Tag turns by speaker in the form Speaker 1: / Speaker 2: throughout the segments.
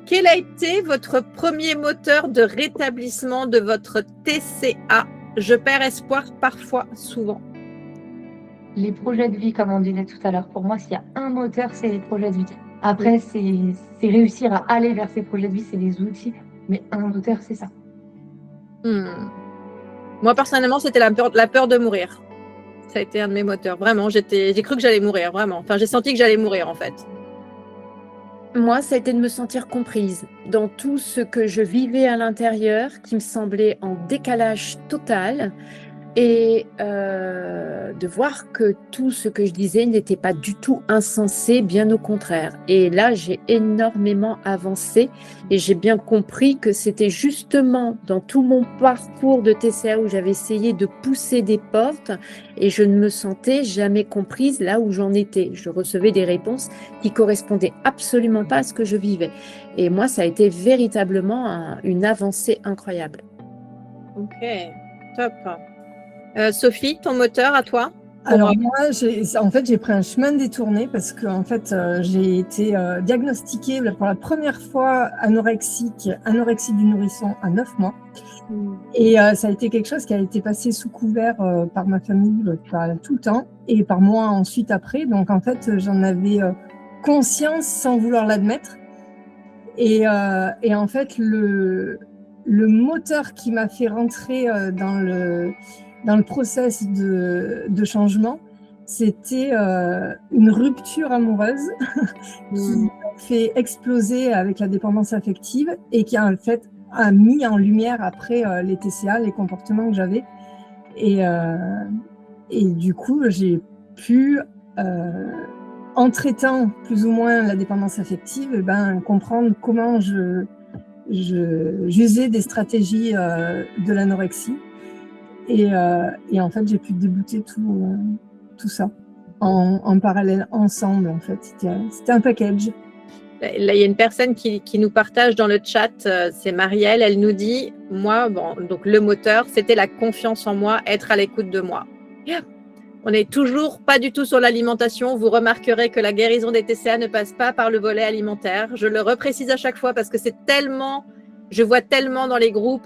Speaker 1: Quel a été votre premier moteur de rétablissement de votre TCA? Je perds espoir parfois, souvent.
Speaker 2: Les projets de vie, comme on disait tout à l'heure, pour moi, s'il y a un moteur, c'est les projets de vie. Après, c'est réussir à aller vers ces projets de vie, c'est les outils. Mais un moteur, c'est ça.
Speaker 1: Moi, personnellement, c'était la peur de mourir. Ça a été un de mes moteurs. Vraiment, j'ai cru que j'allais mourir, vraiment. Enfin, j'ai senti que j'allais mourir, en fait.
Speaker 3: Moi, ça a été de me sentir comprise dans tout ce que je vivais à l'intérieur, qui me semblait en décalage total, et de voir que tout ce que je disais n'était pas du tout insensé, bien au contraire. Et là, j'ai énormément avancé et j'ai bien compris que c'était justement dans tout mon parcours de TCA où j'avais essayé de pousser des portes et je ne me sentais jamais comprise là où j'en étais. Je recevais des réponses qui correspondaient absolument pas à ce que je vivais. Et moi, ça a été véritablement une avancée incroyable.
Speaker 1: Ok, top. Sophie, ton moteur à toi?
Speaker 4: Alors moi, j'ai pris un chemin détourné parce que en fait, j'ai été diagnostiquée pour la première fois anorexie du nourrisson à 9 mois. Et ça a été quelque chose qui a été passé sous couvert par ma famille tout le temps et par moi ensuite après. Donc en fait, j'en avais conscience sans vouloir l'admettre. Et en fait, le moteur qui m'a fait rentrer dans le process de changement, c'était une rupture amoureuse qui m'a fait exploser avec la dépendance affective et qui en fait a mis en lumière après les TCA, les comportements que j'avais. Et du coup, j'ai pu, en traitant plus ou moins la dépendance affective, comprendre comment j'usais des stratégies de l'anorexie. Et en fait, j'ai pu débouter tout ça en parallèle, ensemble, en fait. C'était un package.
Speaker 1: Là, il y a une personne qui nous partage dans le chat, c'est Marielle, elle nous dit, moi, donc le moteur, c'était la confiance en moi, être à l'écoute de moi. On n'est toujours pas du tout sur l'alimentation. Vous remarquerez que la guérison des TCA ne passe pas par le volet alimentaire. Je le reprécise à chaque fois parce que c'est tellement, je vois tellement dans les groupes,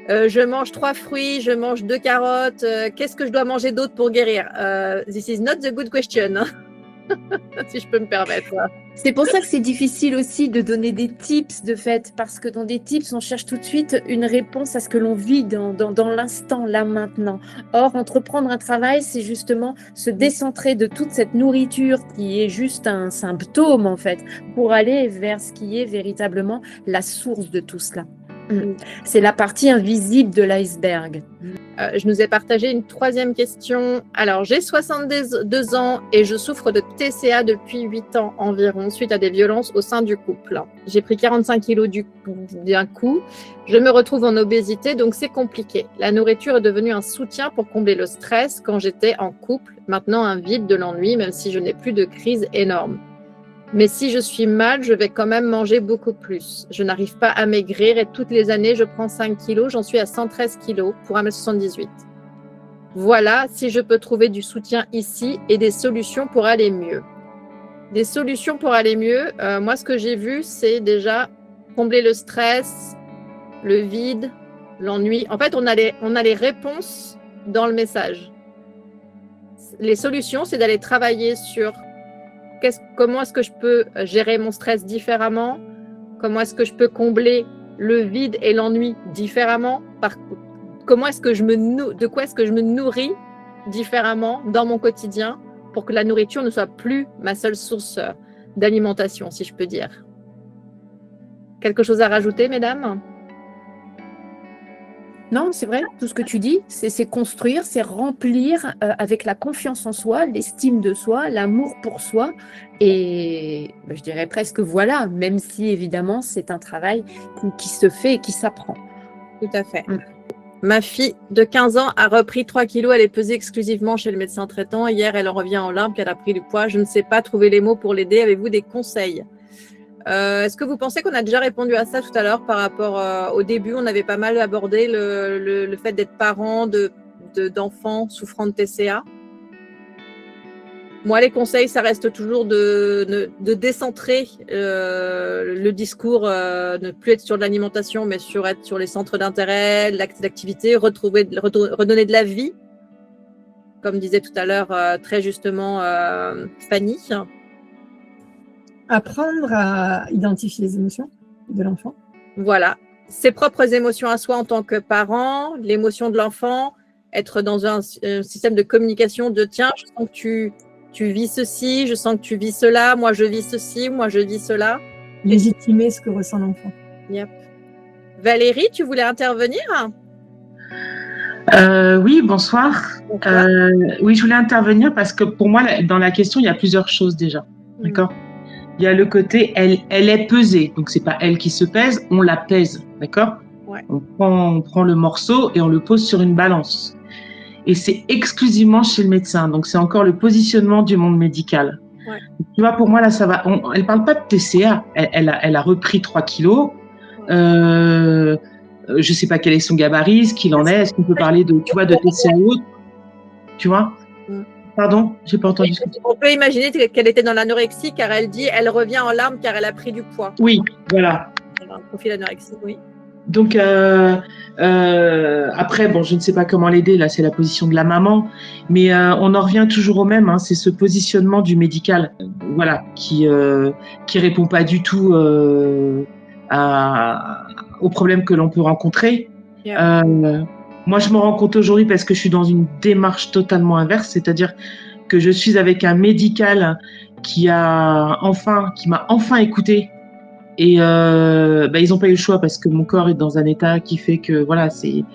Speaker 1: je mange 3 fruits, je mange 2 carottes, qu'est-ce que je dois manger d'autre pour guérir? This is not the good question, si je peux me permettre.
Speaker 3: C'est pour ça que c'est difficile aussi de donner des tips de fait, parce que dans des tips, on cherche tout de suite une réponse à ce que l'on vit dans l'instant, là, maintenant. Or, entreprendre un travail, c'est justement se décentrer de toute cette nourriture qui est juste un symptôme, en fait, pour aller vers ce qui est véritablement la source de tout cela. C'est la partie invisible de l'iceberg.
Speaker 1: Je nous ai partagé une 3e question. Alors, j'ai 62 ans et je souffre de TCA depuis 8 ans environ suite à des violences au sein du couple. J'ai pris 45 kilos d'un coup. Je me retrouve en obésité, donc c'est compliqué. La nourriture est devenue un soutien pour combler le stress quand j'étais en couple. Maintenant, un vide, de l'ennui, même si je n'ai plus de crise énorme. Mais si je suis mal, je vais quand même manger beaucoup plus. Je n'arrive pas à maigrir et toutes les années, je prends 5 kilos. J'en suis à 113 kilos pour 1m78. Voilà, si je peux trouver du soutien ici et des solutions pour aller mieux. Des solutions pour aller mieux, moi, ce que j'ai vu, c'est déjà combler le stress, le vide, l'ennui. En fait, on a les réponses dans le message. Les solutions, c'est d'aller travailler sur comment est-ce que je peux gérer mon stress différemment? Comment est-ce que je peux combler le vide et l'ennui différemment? De quoi est-ce que je me nourris différemment dans mon quotidien pour que la nourriture ne soit plus ma seule source d'alimentation, si je peux dire. Quelque chose à rajouter, mesdames?
Speaker 3: Non, c'est vrai, tout ce que tu dis, c'est construire, c'est remplir avec la confiance en soi, l'estime de soi, l'amour pour soi. Et je dirais presque voilà, même si évidemment c'est un travail qui se fait et qui s'apprend.
Speaker 1: Tout à fait. Ma fille de 15 ans a repris 3 kilos, elle est pesée exclusivement chez le médecin traitant. Hier, elle revient en larmes qu'elle a pris du poids. Je ne sais pas trouver les mots pour l'aider. Avez-vous des conseils? Est-ce que vous pensez qu'on a déjà répondu à ça tout à l'heure par rapport au début? On avait pas mal abordé le fait d'être parent d'enfants souffrant de TCA. Moi, les conseils, ça reste toujours de décentrer le discours, ne plus être sur de l'alimentation, mais être sur les centres d'intérêt, l'activité, redonner de la vie, comme disait tout à l'heure très justement Fanny.
Speaker 4: Apprendre à identifier les émotions de l'enfant.
Speaker 1: Voilà. Ses propres émotions à soi en tant que parent, l'émotion de l'enfant, être dans un système de communication de tiens, je sens que tu vis ceci, je sens que tu vis cela, moi je vis ceci, moi je vis cela.
Speaker 4: Légitimer ce que ressent l'enfant.
Speaker 1: Yep. Valérie, tu voulais intervenir?
Speaker 5: Oui, bonsoir.
Speaker 1: Bonsoir.
Speaker 5: Oui, je voulais intervenir parce que pour moi, dans la question, il y a plusieurs choses déjà. D'accord ? Il y a le côté, elle est pesée. Donc, c'est pas elle qui se pèse, on la pèse. D'accord ?
Speaker 1: Ouais.
Speaker 5: On prend le morceau et on le pose sur une balance. Et c'est exclusivement chez le médecin. Donc, c'est encore le positionnement du monde médical.
Speaker 1: Ouais.
Speaker 5: Tu vois, pour moi, là, ça va. Elle parle pas de TCA. Elle a repris 3 kilos. Ouais. Je sais pas quel est son gabarit, ce qu'il en est. Est-ce qu'on peut parler de TCA ou autre ? Tu vois ? Pardon, j'ai pas entendu.
Speaker 1: On peut imaginer qu'elle était dans l'anorexie car elle dit elle revient en larmes car elle a pris du poids.
Speaker 5: Oui, voilà.
Speaker 1: Un profil anorexie, oui.
Speaker 5: Donc après, bon, je ne sais pas comment l'aider. Là, c'est la position de la maman, mais on en revient toujours au même. Hein, c'est ce positionnement du médical, voilà, qui répond pas du tout aux problèmes que l'on peut rencontrer. Yeah. Moi, je me rends compte aujourd'hui parce que je suis dans une démarche totalement inverse, c'est-à-dire que je suis avec un médical qui m'a enfin écouté. Et ils n'ont pas eu le choix parce que mon corps est dans un état qui fait que voilà, j'ai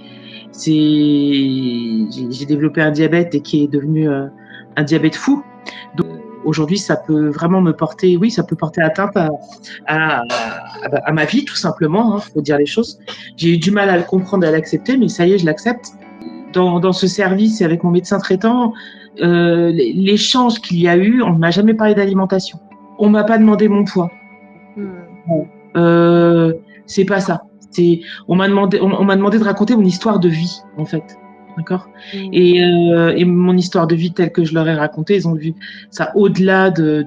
Speaker 5: développé un diabète et qui est devenu un diabète fou. Donc aujourd'hui, ça peut vraiment me porter, oui, ça peut porter atteinte à ma vie tout simplement. Hein, faut dire les choses. J'ai eu du mal à le comprendre et à l'accepter, mais ça y est, je l'accepte. Dans ce service et avec mon médecin traitant, l'échange qu'il y a eu, on ne m'a jamais parlé d'alimentation. On m'a pas demandé mon poids. C'est pas ça. On m'a demandé de raconter mon histoire de vie, en fait. D'accord ? Et mon histoire de vie telle que je leur ai racontée, ils ont vu ça au-delà d'une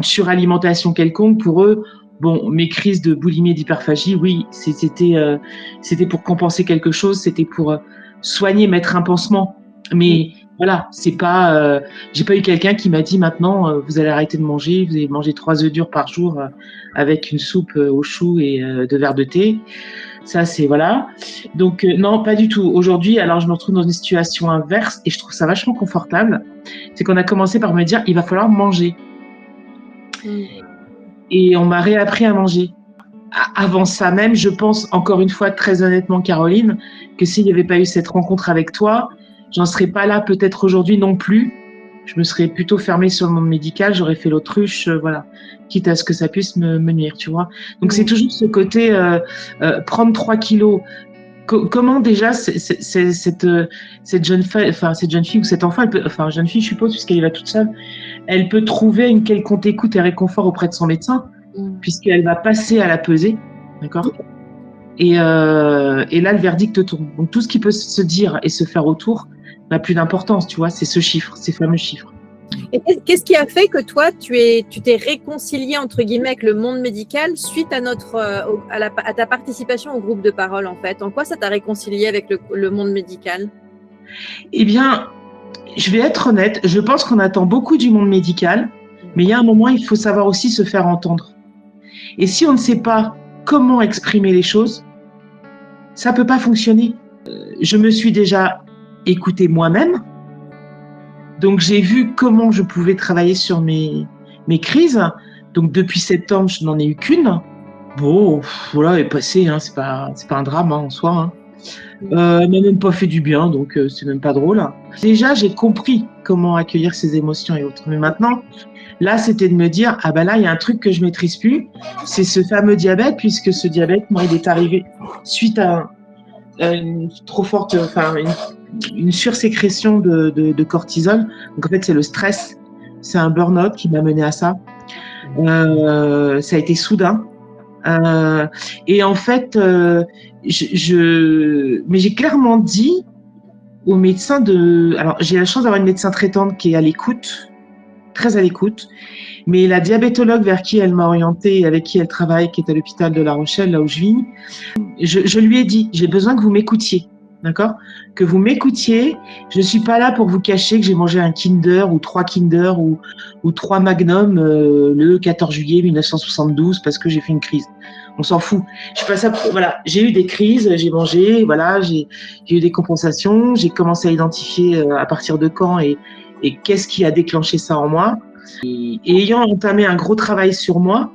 Speaker 5: suralimentation quelconque. Pour eux, bon, mes crises de boulimie et d'hyperphagie, oui, c'était pour compenser quelque chose, c'était pour soigner, mettre un pansement. Mais voilà, c'est pas. J'ai pas eu quelqu'un qui m'a dit maintenant vous allez arrêter de manger, vous allez manger 3 œufs durs par jour avec une soupe aux choux et 2 verres de thé. Ça, c'est voilà. Donc non, pas du tout. Aujourd'hui, alors je me retrouve dans une situation inverse et je trouve ça vachement confortable. C'est qu'on a commencé par me dire il va falloir manger. Et on m'a réappris à manger. Avant ça même, je pense encore une fois très honnêtement, Caroline, que s'il n'y avait pas eu cette rencontre avec toi, j'en serais pas là peut-être aujourd'hui non plus. Je me serais plutôt fermée sur le monde médical, j'aurais fait l'autruche, voilà, quitte à ce que ça puisse me nuire, tu vois. Donc c'est toujours ce côté prendre 3 kilos. Comment déjà cette jeune fille ou cet enfant, jeune fille, je suppose, puisqu'elle va toute seule, elle peut trouver une quelconque écoute et réconfort auprès de son médecin, puisqu'elle va passer à la pesée, d'accord ? Et là, le verdict tourne. Donc tout ce qui peut se dire et se faire autour n'a plus d'importance, tu vois, c'est ce chiffre, ces fameux chiffres.
Speaker 1: Et qu'est-ce qui a fait que toi, tu t'es réconcilié, entre guillemets, avec le monde médical suite à ta participation au groupe de parole, en fait ? En quoi ça t'a réconcilié avec le monde médical ?
Speaker 5: Eh bien, je vais être honnête, je pense qu'on attend beaucoup du monde médical, mais il y a un moment, il faut savoir aussi se faire entendre. Et si on ne sait pas comment exprimer les choses, ça ne peut pas fonctionner. Je me suis déjà écoutée moi-même, donc j'ai vu comment je pouvais travailler sur mes crises. Donc depuis septembre, je n'en ai eu qu'une. Bon, voilà, elle est passée, hein, c'est pas un drame en soi. Hein. Elle m'a même pas fait du bien, donc c'est même pas drôle. Déjà, j'ai compris comment accueillir ses émotions et autres. Mais maintenant, là, c'était de me dire, ah ben là, il y a un truc que je maîtrise plus, c'est ce fameux diabète, puisque ce diabète, moi, il est arrivé suite à une trop forte, une sursécrétion de cortisol. Donc en fait, c'est le stress, c'est un burn-out qui m'a mené à ça. Ça a été soudain. Et en fait, mais j'ai clairement dit, au médecin de... Alors, j'ai la chance d'avoir une médecin traitante qui est à l'écoute, très à l'écoute, mais la diabétologue vers qui elle m'a orientée et avec qui elle travaille, qui est à l'hôpital de La Rochelle, là où je vis, je lui ai dit, j'ai besoin que vous m'écoutiez, d'accord? Que vous m'écoutiez. Je ne suis pas là pour vous cacher que j'ai mangé un Kinder ou 3 Kinder ou 3 Magnum le 14 juillet 1972 parce que j'ai fait une crise. On s'en fout. Je suis pas ça. Voilà, j'ai eu des crises, j'ai mangé, voilà, j'ai eu des compensations. J'ai commencé à identifier à partir de quand et qu'est-ce qui a déclenché ça en moi. Et ayant entamé un gros travail sur moi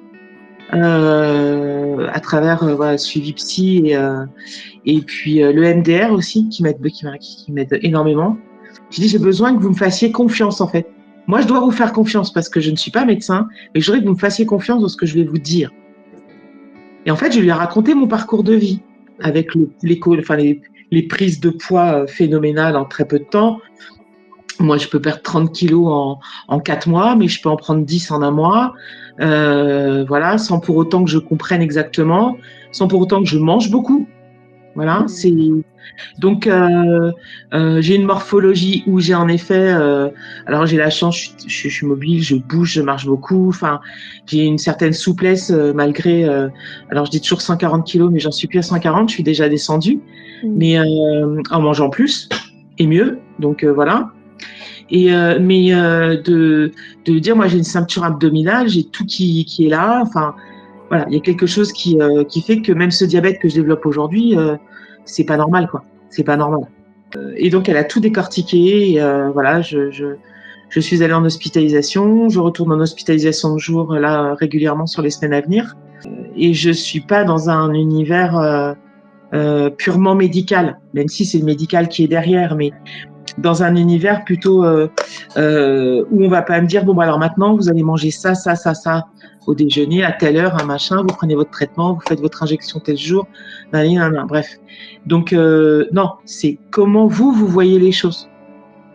Speaker 5: à travers voilà, suivi psy et puis le MDR aussi qui m'aide énormément. J'ai dit j'ai besoin que vous me fassiez confiance en fait. Moi je dois vous faire confiance parce que je ne suis pas médecin, mais je voudrais que vous me fassiez confiance dans ce que je vais vous dire. Et en fait, je lui ai raconté mon parcours de vie avec les prises de poids phénoménales en très peu de temps. Moi, je peux perdre 30 kilos en 4 mois, mais je peux en prendre 10 en un mois. Voilà, sans pour autant que je comprenne exactement, sans pour autant que je mange beaucoup. Voilà, c'est donc j'ai une morphologie où j'ai en effet, alors j'ai la chance, je suis mobile, je bouge, je marche beaucoup. Enfin, j'ai une certaine souplesse malgré. Alors je dis toujours 140 kilos, mais j'en suis plus à 140. Je suis déjà descendue, mais en mangeant plus et mieux. Donc voilà. Et de dire moi j'ai une ceinture abdominale, j'ai tout qui est là. Enfin voilà, il y a quelque chose qui fait que même ce diabète que je développe aujourd'hui, c'est pas normal quoi. C'est pas normal. Et donc elle a tout décortiqué. Et, voilà, je suis allée en hospitalisation. Je retourne en hospitalisation de jour là régulièrement sur les semaines à venir. Et je suis pas dans un univers purement médical, même si c'est le médical qui est derrière, mais dans un univers plutôt où on va pas me dire bon bah alors maintenant vous allez manger ça au déjeuner à telle heure un machin, vous prenez votre traitement, vous faites votre injection tel jour, bref. Donc non, c'est comment vous voyez les choses.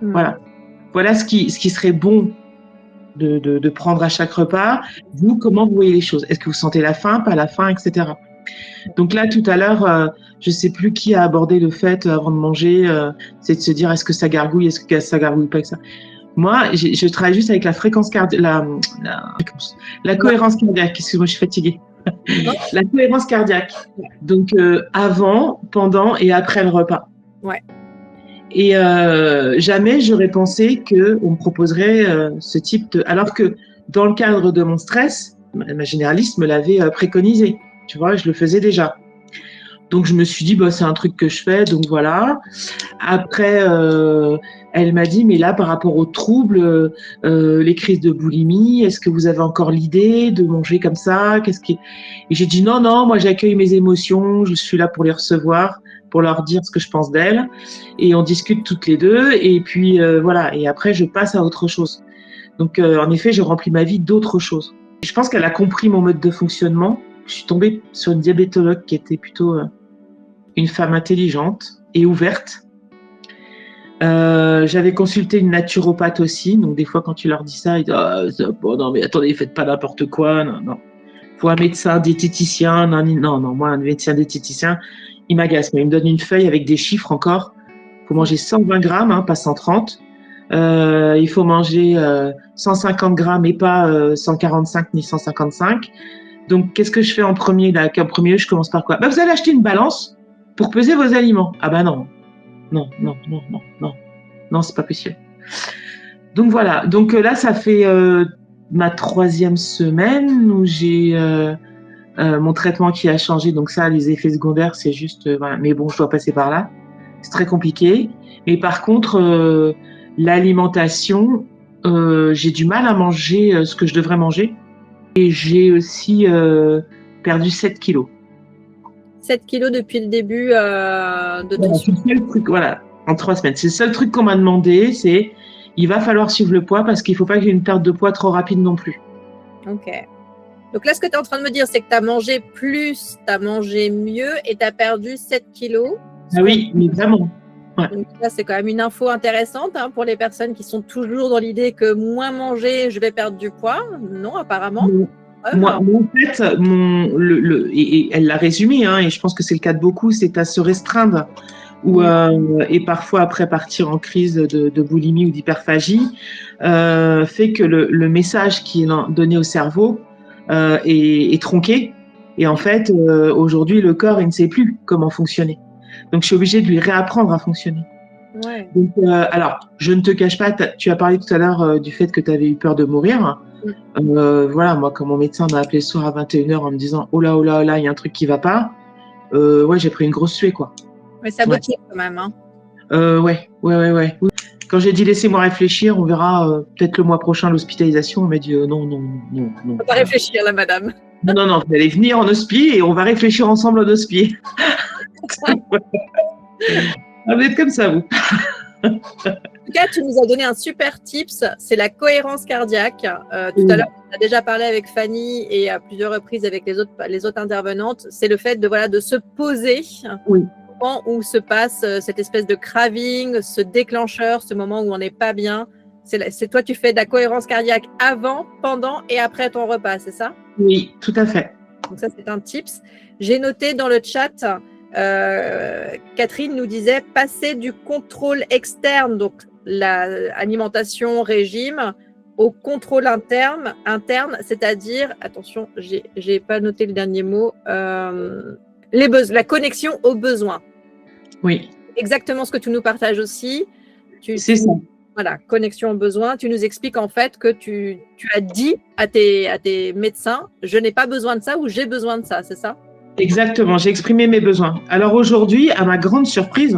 Speaker 5: Voilà ce qui serait bon de prendre à chaque repas. Vous, comment vous voyez les choses? Est-ce que vous sentez la faim, pas la faim, etc. Donc là, tout à l'heure, je sais plus qui a abordé le fait avant de manger, c'est de se dire est-ce que ça gargouille, est-ce que ça gargouille pas que ça. Moi, je travaille juste avec la fréquence cardiaque, la cohérence cardiaque. Excuse-moi, je suis fatiguée. La cohérence cardiaque. Donc avant, pendant et après le repas.
Speaker 1: Ouais.
Speaker 5: Et jamais j'aurais pensé que on me proposerait ce type de. Alors que dans le cadre de mon stress, ma généraliste me l'avait préconisé. Tu vois, je le faisais déjà. Donc, je me suis dit, bah, c'est un truc que je fais, donc voilà. Après, elle m'a dit, mais là, par rapport aux troubles, les crises de boulimie, est-ce que vous avez encore l'idée de manger comme ça? Et j'ai dit, non, moi, j'accueille mes émotions, je suis là pour les recevoir, pour leur dire ce que je pense d'elles. Et on discute toutes les deux. Et puis, voilà. Et après, je passe à autre chose. Donc, en effet, je remplis ma vie d'autres choses. Je pense qu'elle a compris mon mode de fonctionnement. Je suis tombée sur une diabétologue qui était plutôt une femme intelligente et ouverte. J'avais consulté une naturopathe aussi, donc des fois quand tu leur dis ça, ils disent bon, non mais attendez, faites pas n'importe quoi, non. Faut un médecin diététicien, non, moi un médecin diététicien, il m'agace, mais il me donne une feuille avec des chiffres encore. Il faut manger 120 grammes, pas 130. Il faut manger 150 grammes et pas 145 ni 155. Donc, qu'est-ce que je fais en premier là? En premier, je commence par quoi? Bah, vous allez acheter une balance pour peser vos aliments. Ah bah non, c'est pas possible. Donc voilà. Donc là, ça fait ma 3e semaine où j'ai mon traitement qui a changé. Donc ça, les effets secondaires, c'est juste voilà. Mais bon, je dois passer par là. C'est très compliqué. Mais par contre, l'alimentation, j'ai du mal à manger ce que je devrais manger. Et j'ai aussi perdu 7 kilos.
Speaker 1: 7 kilos depuis le début de ton
Speaker 5: suivi. C'est le seul truc, voilà, en 3 semaines. C'est le seul truc qu'on m'a demandé, c'est il va falloir suivre le poids parce qu'il ne faut pas qu'il y ait une perte de poids trop rapide non plus.
Speaker 1: Ok. Donc là, ce que tu es en train de me dire, c'est que tu as mangé plus, tu as mangé mieux et tu as perdu 7 kilos.
Speaker 5: Ah oui, mais vraiment. Ouais.
Speaker 1: Donc là, c'est quand même une info intéressante pour les personnes qui sont toujours dans l'idée que moins manger, je vais perdre du poids. Non, apparemment.
Speaker 5: Moi, en fait, et elle l'a résumé, et je pense que c'est le cas de beaucoup, c'est à se restreindre. et parfois après partir en crise de boulimie ou d'hyperphagie, fait que le message qui est donné au cerveau est tronqué. Et en fait, aujourd'hui, le corps, il ne sait plus comment fonctionner. Donc, je suis obligée de lui réapprendre à fonctionner.
Speaker 1: Ouais.
Speaker 5: Donc, alors, je ne te cache pas, tu as parlé tout à l'heure du fait que tu avais eu peur de mourir. Voilà, moi, quand mon médecin m'a appelé le soir à 21h en me disant « Oh là, il y a un truc qui va pas », ouais, j'ai pris une grosse suée, quoi.
Speaker 1: Mais ça motive quand même. Hein.
Speaker 5: Ouais. Quand j'ai dit « Laissez-moi réfléchir, on verra peut-être le mois prochain l'hospitalisation », on m'a dit « Non. »
Speaker 1: On va pas réfléchir là, madame.
Speaker 5: Non, vous allez venir en hospi et on va réfléchir ensemble en hospi. Ça va être comme ça, vous.
Speaker 1: En tout cas, tu nous as donné un super tips, c'est la cohérence cardiaque. Tout à l'heure, on a déjà parlé avec Fanny et à plusieurs reprises avec les autres intervenantes. C'est le fait de se poser au moment où se passe cette espèce de craving, ce déclencheur, ce moment où on n'est pas bien. C'est toi, tu fais de la cohérence cardiaque avant, pendant et après ton repas, c'est ça?
Speaker 5: Oui, tout à fait.
Speaker 1: Donc ça, c'est un tips. J'ai noté dans le chat, Catherine nous disait passer du contrôle externe, donc l'alimentation, régime, au contrôle interne, c'est-à-dire, attention, j'ai pas noté le dernier mot, la connexion aux besoins.
Speaker 5: Oui.
Speaker 1: Exactement ce que tu nous partages aussi.
Speaker 5: C'est ça.
Speaker 1: Voilà, connexion aux besoins. Tu nous expliques en fait que tu as dit à tes médecins, je n'ai pas besoin de ça ou j'ai besoin de ça, c'est ça?
Speaker 5: Exactement, j'ai exprimé mes besoins. Alors aujourd'hui, à ma grande surprise,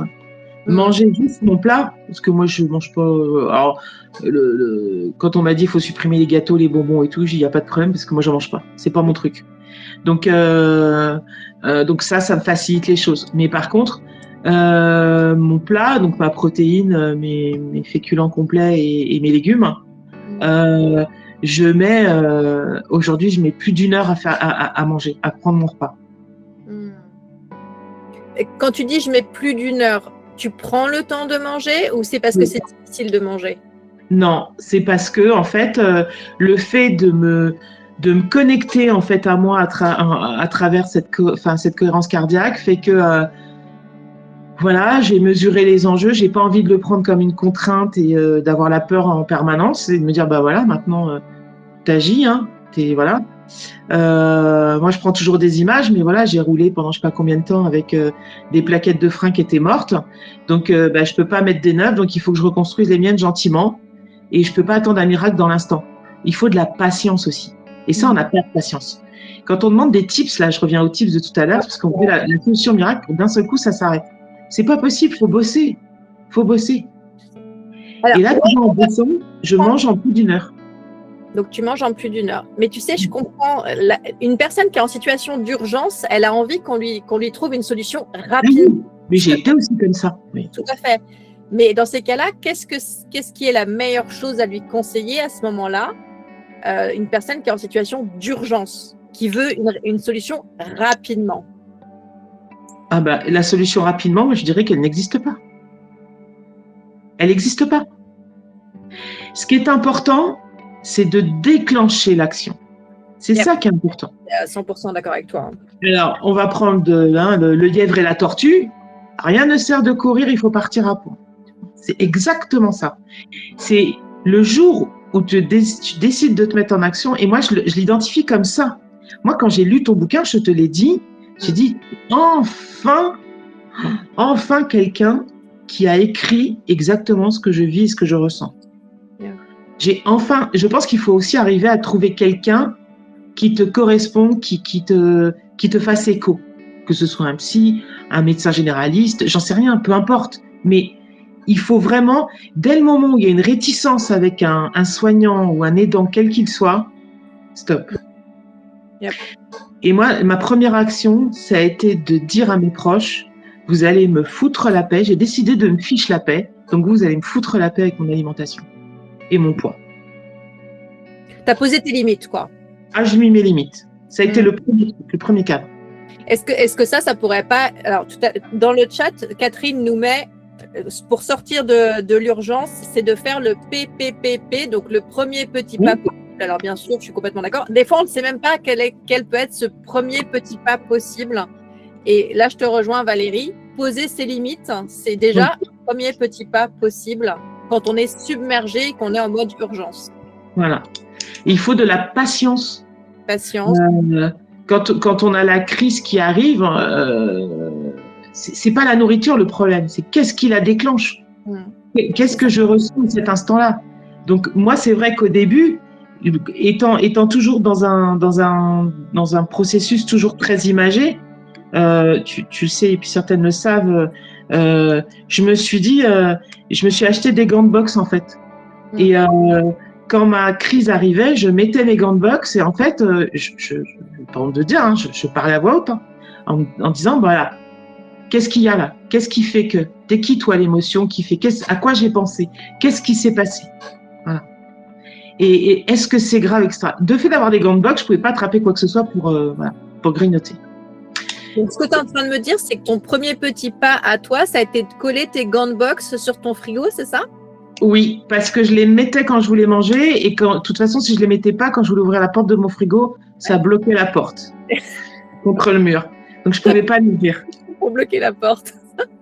Speaker 5: manger juste mon plat, parce que moi je mange pas. Alors, quand on m'a dit il faut supprimer les gâteaux, les bonbons et tout, j'ai dit il n'y a pas de problème parce que moi je mange pas. C'est pas mon truc. Donc ça me facilite les choses. Mais par contre, mon plat, donc ma protéine, mes féculents complets et mes légumes, aujourd'hui je mets plus d'1 heure à manger, à prendre mon repas.
Speaker 1: Et quand tu dis je mets plus d'1 heure, tu prends le temps de manger ou c'est parce que c'est difficile de manger?
Speaker 5: Non, c'est parce que en fait, le fait de me connecter en fait à moi à travers cette cohérence cardiaque fait que voilà, j'ai mesuré les enjeux, j'ai pas envie de le prendre comme une contrainte et d'avoir la peur en permanence et de me dire bah voilà, maintenant t'agis, hein, voilà. Moi, je prends toujours des images, mais voilà, j'ai roulé pendant je sais pas combien de temps avec des plaquettes de frein qui étaient mortes. Donc, je peux pas mettre des neuves, donc il faut que je reconstruise les miennes gentiment. Et je peux pas attendre un miracle dans l'instant. Il faut de la patience aussi. Et ça, on a pas de patience. Quand on demande des tips, là, je reviens aux tips de tout à l'heure, parce qu'on veut la solution miracle, d'un seul coup, ça s'arrête. C'est pas possible, faut bosser. Alors, et là, en bossant, je mange en plus d'1 heure.
Speaker 1: Donc, tu manges en plus d'1 heure. Mais tu sais, je comprends. Une personne qui est en situation d'urgence, elle a envie qu'on lui trouve une solution rapide.
Speaker 5: Oui, mais j'ai été aussi comme ça. Oui.
Speaker 1: Tout à fait. Mais dans ces cas-là, qu'est-ce qui est la meilleure chose à lui conseiller à ce moment-là? Une personne qui est en situation d'urgence, qui veut une solution rapidement.
Speaker 5: Ah bah, la solution rapidement, moi, je dirais qu'elle n'existe pas. Elle n'existe pas. Ce qui est important, c'est de déclencher l'action. C'est ça qui est important.
Speaker 1: 100% d'accord avec toi.
Speaker 5: Alors, on va prendre le lièvre et la tortue. Rien ne sert de courir, il faut partir à point. C'est exactement ça. C'est le jour où tu décides de te mettre en action. Et moi, je l'identifie comme ça. Moi, quand j'ai lu ton bouquin, je te l'ai dit, j'ai dit, enfin quelqu'un qui a écrit exactement ce que je vis et ce que je ressens. Je pense qu'il faut aussi arriver à trouver quelqu'un qui te corresponde, qui te fasse écho. Que ce soit un psy, un médecin généraliste, j'en sais rien, peu importe. Mais il faut vraiment, dès le moment où il y a une réticence avec un soignant ou un aidant, quel qu'il soit, stop.
Speaker 1: Yep.
Speaker 5: Et moi, ma première action, ça a été de dire à mes proches, vous allez me foutre la paix. J'ai décidé de me fiche la paix. Donc vous allez me foutre la paix avec mon alimentation et mon poids.
Speaker 1: Tu as posé tes limites, quoi.
Speaker 5: Ah, j'ai mis mes limites. Ça a été le premier cadre.
Speaker 1: Est-ce que ça pourrait pas… Alors, dans le chat, Catherine nous met, pour sortir de l'urgence, c'est de faire le PPPP, donc le premier petit pas possible. Alors, bien sûr, je suis complètement d'accord. Des fois, on ne sait même pas quel peut être ce premier petit pas possible. Et là, je te rejoins, Valérie. poser ses limites, c'est déjà un premier petit pas possible quand on est submergé et qu'on est en mode urgence.
Speaker 5: Voilà. Il faut de la patience.
Speaker 1: Patience.
Speaker 5: Quand on a la crise qui arrive, c'est pas la nourriture le problème, c'est qu'est-ce qui la déclenche. Qu'est-ce que je ressens à cet instant-là. Donc moi, c'est vrai qu'au début, étant toujours dans un processus toujours très imagé, tu sais, et puis certaines le savent, je me suis acheté des gants de boxe en fait. Et quand ma crise arrivait, je mettais mes gants de boxe et en fait, je pas honte de dire, hein, je parlais à voix haute, hein, en disant voilà, qu'est-ce qu'il y a là? Qu'est-ce qui fait que t'es qui toi l'émotion qui fait à quoi j'ai pensé? Qu'est-ce qui s'est passé? Voilà. Et est-ce que c'est grave, etc. De fait d'avoir des gants de boxe, je pouvais pas attraper quoi que ce soit pour grignoter.
Speaker 1: Donc, ce que tu es en train de me dire, c'est que ton premier petit pas à toi, ça a été de coller tes gants de boxe sur ton frigo, c'est ça?
Speaker 5: Oui, parce que je les mettais quand je voulais manger et de toute façon, si je les mettais pas quand je voulais ouvrir la porte de mon frigo, ça bloquait la porte contre le mur. Donc, je pouvais pas l'ouvrir.
Speaker 1: Pour bloquer la porte.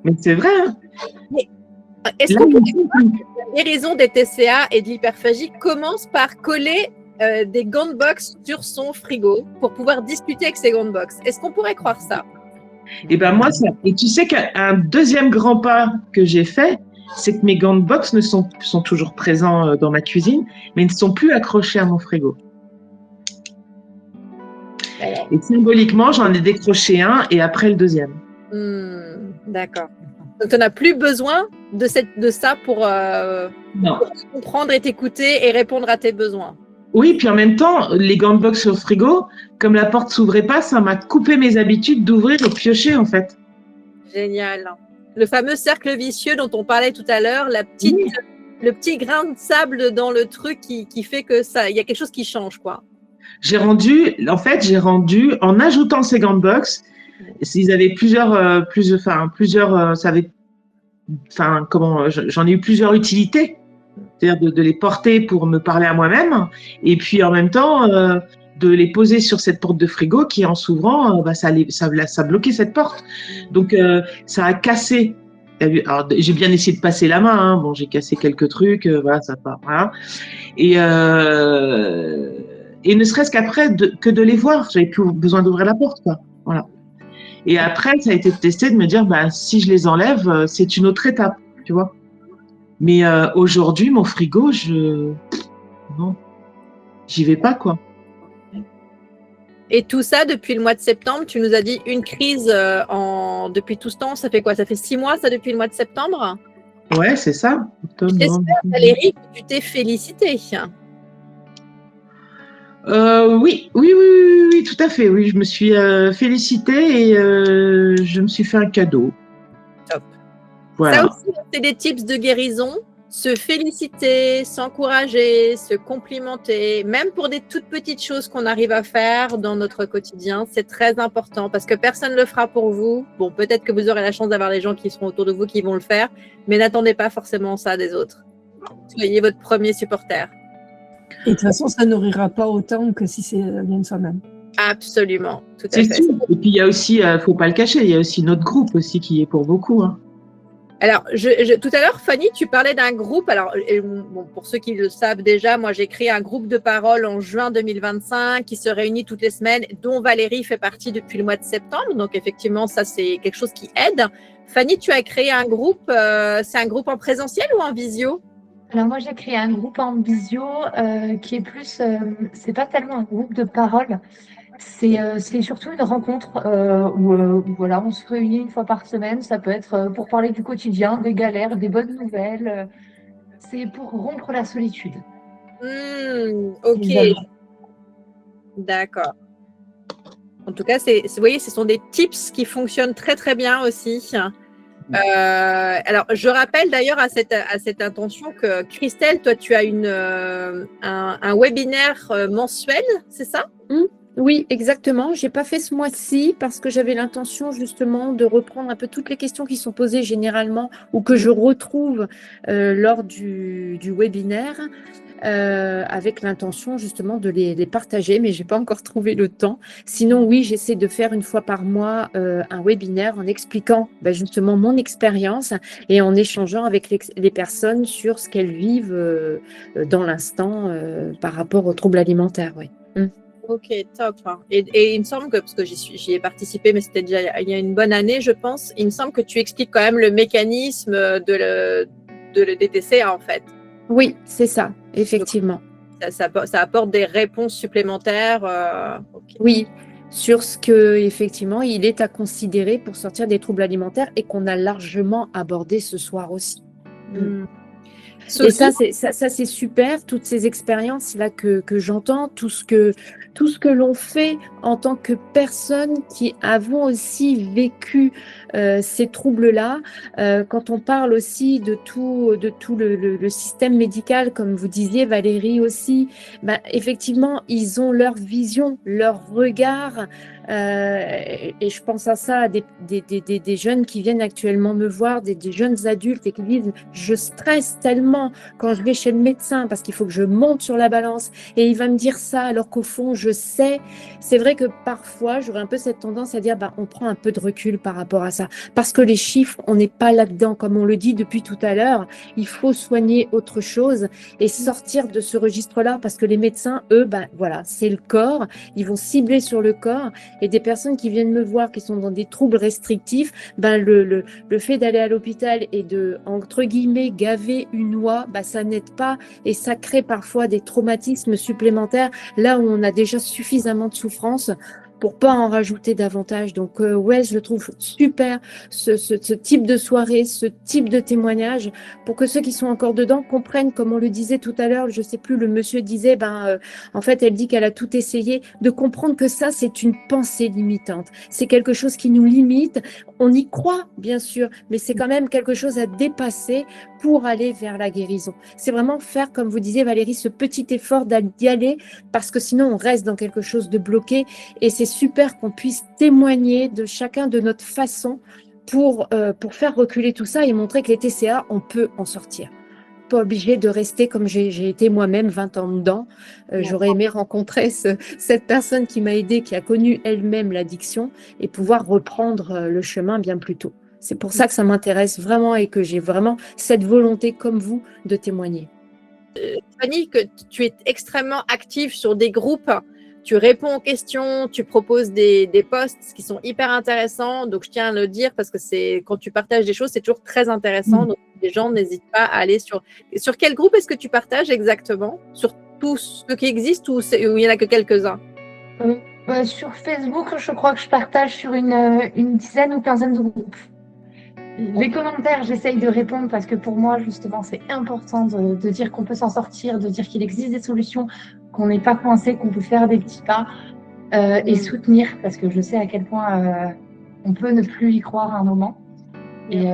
Speaker 5: Mais c'est vrai. Hein.
Speaker 1: Mais, est-ce que la guérison des TCA et de l'hyperphagie commence par coller des gants de boxe sur son frigo pour pouvoir discuter avec ses gants de boxe? Est-ce qu'on pourrait croire ça?
Speaker 5: Eh ben moi, ça. Et tu sais qu'un deuxième grand pas que j'ai fait, c'est que mes gants de boxe sont toujours présents dans ma cuisine, mais ils ne sont plus accrochés à mon frigo. Et symboliquement, j'en ai décroché un et après le deuxième.
Speaker 1: D'accord. Donc, tu n'as plus besoin de ça pour comprendre et t'écouter et répondre à tes besoins.
Speaker 5: Oui, puis en même temps, les gants de boxe sur le frigo, comme la porte s'ouvrait pas, ça m'a coupé mes habitudes d'ouvrir et de piocher en fait.
Speaker 1: Génial. Le fameux cercle vicieux dont on parlait tout à l'heure, le petit grain de sable dans le truc qui fait que il y a quelque chose qui change, quoi.
Speaker 5: J'ai rendu, en ajoutant ces gants de boxe, ils avaient j'en ai eu plusieurs utilités, c'est-à-dire de les porter pour me parler à moi-même, et puis en même temps de les poser sur cette porte de frigo qui, en s'ouvrant, ça bloquait cette porte. Donc ça a cassé. Alors, j'ai bien essayé de passer la main. Hein. Bon, j'ai cassé quelques trucs, voilà, ça part. Voilà. Et ne serait-ce qu'après que de les voir, j'avais plus besoin d'ouvrir la porte, quoi. Voilà. Et après, ça a été testé de me dire, si je les enlève, c'est une autre étape, tu vois. Mais aujourd'hui, mon frigo, non, j'y vais pas, quoi.
Speaker 1: Et tout ça, depuis le mois de septembre, tu nous as dit une crise depuis tout ce temps, ça fait quoi? Ça fait 6 mois, ça, depuis le mois de septembre?
Speaker 5: Ouais, c'est ça.
Speaker 1: J'espère, Valérie, que tu t'es félicitée.
Speaker 5: Oui, tout à fait. Oui, je me suis félicitée et je me suis fait un cadeau.
Speaker 1: Top.
Speaker 5: Voilà.
Speaker 1: Ça aussi, c'est des tips de guérison. Se féliciter, s'encourager, se complimenter, même pour des toutes petites choses qu'on arrive à faire dans notre quotidien, c'est très important parce que personne ne le fera pour vous. Bon, peut-être que vous aurez la chance d'avoir les gens qui seront autour de vous qui vont le faire, mais n'attendez pas forcément ça des autres. Soyez votre premier supporter.
Speaker 4: Et de toute façon, ça nourrira pas autant que si c'est bien de soi-même.
Speaker 1: Absolument, tout à fait.
Speaker 5: C'est sûr. Et puis il y a aussi, faut pas le cacher, il y a aussi notre groupe aussi qui est pour beaucoup. Hein.
Speaker 1: Alors, tout à l'heure, Fanny, tu parlais d'un groupe. Alors, bon, pour ceux qui le savent déjà, moi, j'ai créé un groupe de parole en juin 2025 qui se réunit toutes les semaines, dont Valérie fait partie depuis le mois de septembre. Donc, effectivement, ça, c'est quelque chose qui aide. Fanny, tu as créé un groupe. C'est un groupe en présentiel ou en visio?
Speaker 2: Alors moi, j'ai créé un groupe en visio qui est plus, c'est pas tellement un groupe de parole, c'est surtout une rencontre où voilà, on se réunit une fois par semaine. Ça peut être pour parler du quotidien, des galères, des bonnes nouvelles. C'est pour rompre la solitude.
Speaker 1: Ok, d'accord. En tout cas, vous voyez, ce sont des tips qui fonctionnent très très bien aussi. Alors, je rappelle d'ailleurs à cette intention que Christelle, toi, tu as un webinaire mensuel, c'est ça?
Speaker 3: Oui, exactement. Je n'ai pas fait ce mois-ci parce que j'avais l'intention justement de reprendre un peu toutes les questions qui sont posées généralement ou que je retrouve lors du webinaire. avec l'intention justement de les partager, mais j'ai pas encore trouvé le temps. Sinon, oui, j'essaie de faire une fois par mois un webinaire en expliquant justement mon expérience et en échangeant avec les personnes sur ce qu'elles vivent dans l'instant par rapport aux troubles alimentaires. Oui.
Speaker 1: Ok, top. Et il me semble que, parce que j'y ai participé, mais c'était déjà il y a une bonne année, je pense, il me semble que tu expliques quand même le mécanisme des TCA, en fait.
Speaker 3: Oui, c'est ça, effectivement.
Speaker 1: Ça apporte des réponses supplémentaires. Okay.
Speaker 3: Oui, sur ce que effectivement il est à considérer pour sortir des troubles alimentaires et qu'on a largement abordé ce soir aussi. Et ça c'est super, toutes ces expériences là que j'entends, tout ce que l'on fait en tant que personnes qui avons aussi vécu ces troubles-là. Quand on parle aussi de tout le système médical, comme vous disiez Valérie aussi, effectivement ils ont leur vision, leur regard. Et je pense à ça, des jeunes qui viennent actuellement me voir, des jeunes adultes et qui disent je stresse tellement quand je vais chez le médecin parce qu'il faut que je monte sur la balance et il va me dire ça alors qu'au fond je sais. C'est vrai que parfois j'aurais un peu cette tendance à dire on prend un peu de recul par rapport à ça parce que les chiffres on n'est pas là-dedans comme on le dit depuis tout à l'heure. Il faut soigner autre chose et sortir de ce registre-là parce que les médecins eux voilà, c'est le corps, ils vont cibler sur le corps. Et des personnes qui viennent me voir, qui sont dans des troubles restrictifs, le fait d'aller à l'hôpital et de, entre guillemets, gaver une oie, ça n'aide pas et ça crée parfois des traumatismes supplémentaires là où on a déjà suffisamment de souffrance pour pas en rajouter davantage. Donc ouais, je le trouve super ce type de soirée, ce type de témoignage pour que ceux qui sont encore dedans comprennent, comme on le disait tout à l'heure, je sais plus, le monsieur disait en fait elle dit qu'elle a tout essayé, de comprendre que ça c'est une pensée limitante, c'est quelque chose qui nous limite, on y croit bien sûr, mais c'est quand même quelque chose à dépasser pour aller vers la guérison. C'est vraiment faire, comme vous disiez Valérie, ce petit effort d'y aller parce que sinon on reste dans quelque chose de bloqué et c'est super qu'on puisse témoigner de chacun de notre façon pour faire reculer tout ça et montrer que les TCA, on peut en sortir. Pas obligé de rester comme j'ai été moi-même 20 ans dedans. J'aurais aimé rencontrer cette personne qui m'a aidée, qui a connu elle-même l'addiction et pouvoir reprendre le chemin bien plus tôt. C'est pour ça que ça m'intéresse vraiment et que j'ai vraiment cette volonté comme vous de témoigner.
Speaker 1: Fanny, que tu es extrêmement active sur des groupes. Tu réponds aux questions, tu proposes des posts qui sont hyper intéressants. Donc, je tiens à le dire parce que quand tu partages des choses, c'est toujours très intéressant. Donc, les gens n'hésitent pas à aller sur quel groupe est-ce que tu partages exactement? Sur tous ceux qui existent ou il n'y en a que quelques-uns?
Speaker 2: Sur Facebook, je crois que je partage sur une dizaine ou quinzaine de groupes. Les commentaires, j'essaye de répondre parce que pour moi, justement, c'est important de dire qu'on peut s'en sortir, de dire qu'il existe des solutions, qu'on n'est pas coincé, qu'on peut faire des petits pas et soutenir parce que je sais à quel point on peut ne plus y croire à un moment. Et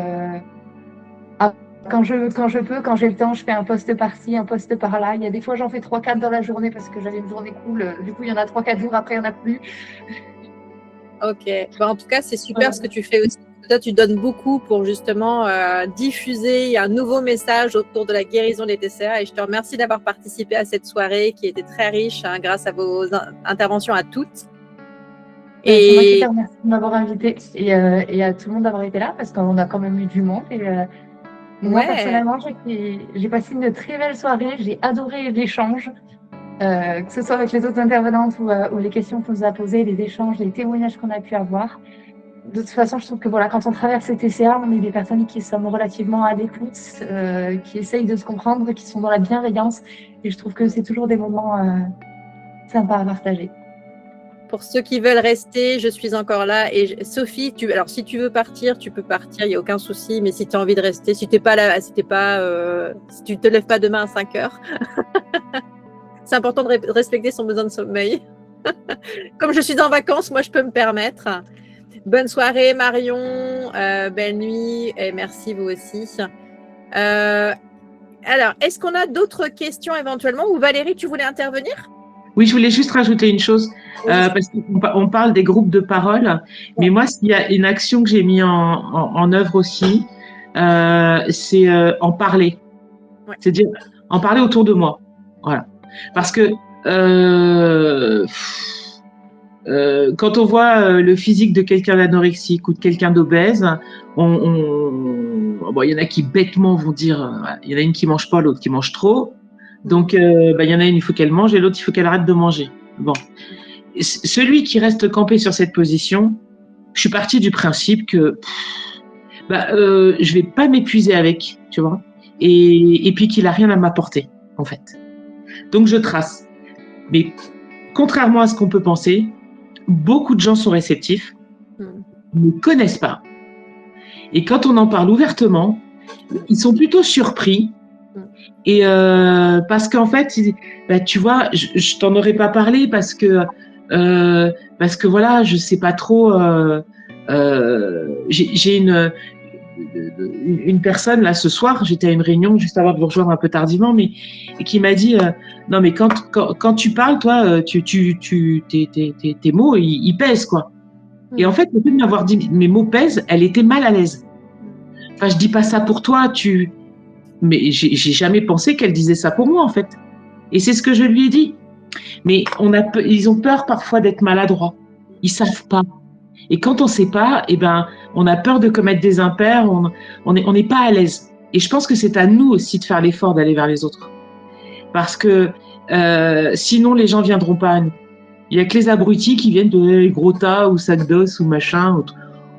Speaker 2: quand je peux, quand j'ai le temps, je fais un post par-ci, un post par-là. Il y a des fois, j'en fais 3-4 dans la journée parce que j'avais une journée cool. Du coup, il y en a 3-4 jours, après, il n'y en a plus.
Speaker 1: Ok. En tout cas, c'est super ce que tu fais aussi. Toi, tu donnes beaucoup pour justement diffuser un nouveau message autour de la guérison des TCA et je te remercie d'avoir participé à cette soirée qui était très riche grâce à vos interventions à toutes.
Speaker 2: C'est moi qui te remercie de m'avoir invité et à tout le monde d'avoir été là parce qu'on a quand même eu du monde. Moi, personnellement, j'ai passé une très belle soirée. J'ai adoré l'échange, que ce soit avec les autres intervenantes ou les questions qu'on nous a posées, les échanges, les témoignages qu'on a pu avoir. De toute façon, je trouve que quand on traverse ces TCA, on est des personnes qui sont relativement à l'écoute, qui essayent de se comprendre, qui sont dans la bienveillance. Et je trouve que c'est toujours des moments sympas à partager.
Speaker 1: Pour ceux qui veulent rester, je suis encore là. Et Sophie, si tu veux partir, tu peux partir, il n'y a aucun souci. Mais si tu as envie de rester, si tu te lèves pas demain à 5 heures, c'est important de respecter son besoin de sommeil. Comme je suis en vacances, moi, je peux me permettre. Bonne soirée Marion, belle nuit et merci vous aussi. Alors, est-ce qu'on a d'autres questions éventuellement ou Valérie, tu voulais intervenir?
Speaker 5: Oui, je voulais juste rajouter une chose parce qu'on parle des groupes de parole, mais moi, s'il y a une action que j'ai mis en œuvre aussi, c'est en parler. Ouais. C'est-à-dire en parler autour de moi. Voilà. Parce que quand on voit le physique de quelqu'un d'anorexique ou de quelqu'un d'obèse, bon, il y en a qui bêtement vont dire, il y en a une qui mange pas, l'autre qui mange trop. Donc, il y en a une, il faut qu'elle mange et l'autre, il faut qu'elle arrête de manger. Bon. Celui qui reste campé sur cette position, je suis partie du principe que je vais pas m'épuiser avec, tu vois, et puis qu'il a rien à m'apporter, en fait. Donc, je trace. Mais contrairement à ce qu'on peut penser, beaucoup de gens sont réceptifs, ne connaissent pas. Et quand on en parle ouvertement, ils sont plutôt surpris. Et parce qu'en fait, tu vois, je t'en aurais pas parlé parce que voilà, je sais pas trop. J'ai une personne là ce soir, j'étais à une réunion juste avant de vous rejoindre un peu tardivement, mais qui m'a dit non mais quand tu parles, toi, tes mots ils pèsent quoi. Et en fait, le fait de m'avoir dit mes mots pèsent, elle était mal à l'aise. Enfin, je dis pas ça pour toi, mais j'ai jamais pensé qu'elle disait ça pour moi en fait. Et c'est ce que je lui ai dit. Mais ils ont peur parfois d'être maladroits. Ils savent pas. Et quand on sait pas, on a peur de commettre des impairs. On n'est pas à l'aise. Et je pense que c'est à nous aussi de faire l'effort d'aller vers les autres, parce que sinon les gens viendront pas à nous. Il y a que les abrutis qui viennent de gros tas ou sacs d'os ou machin.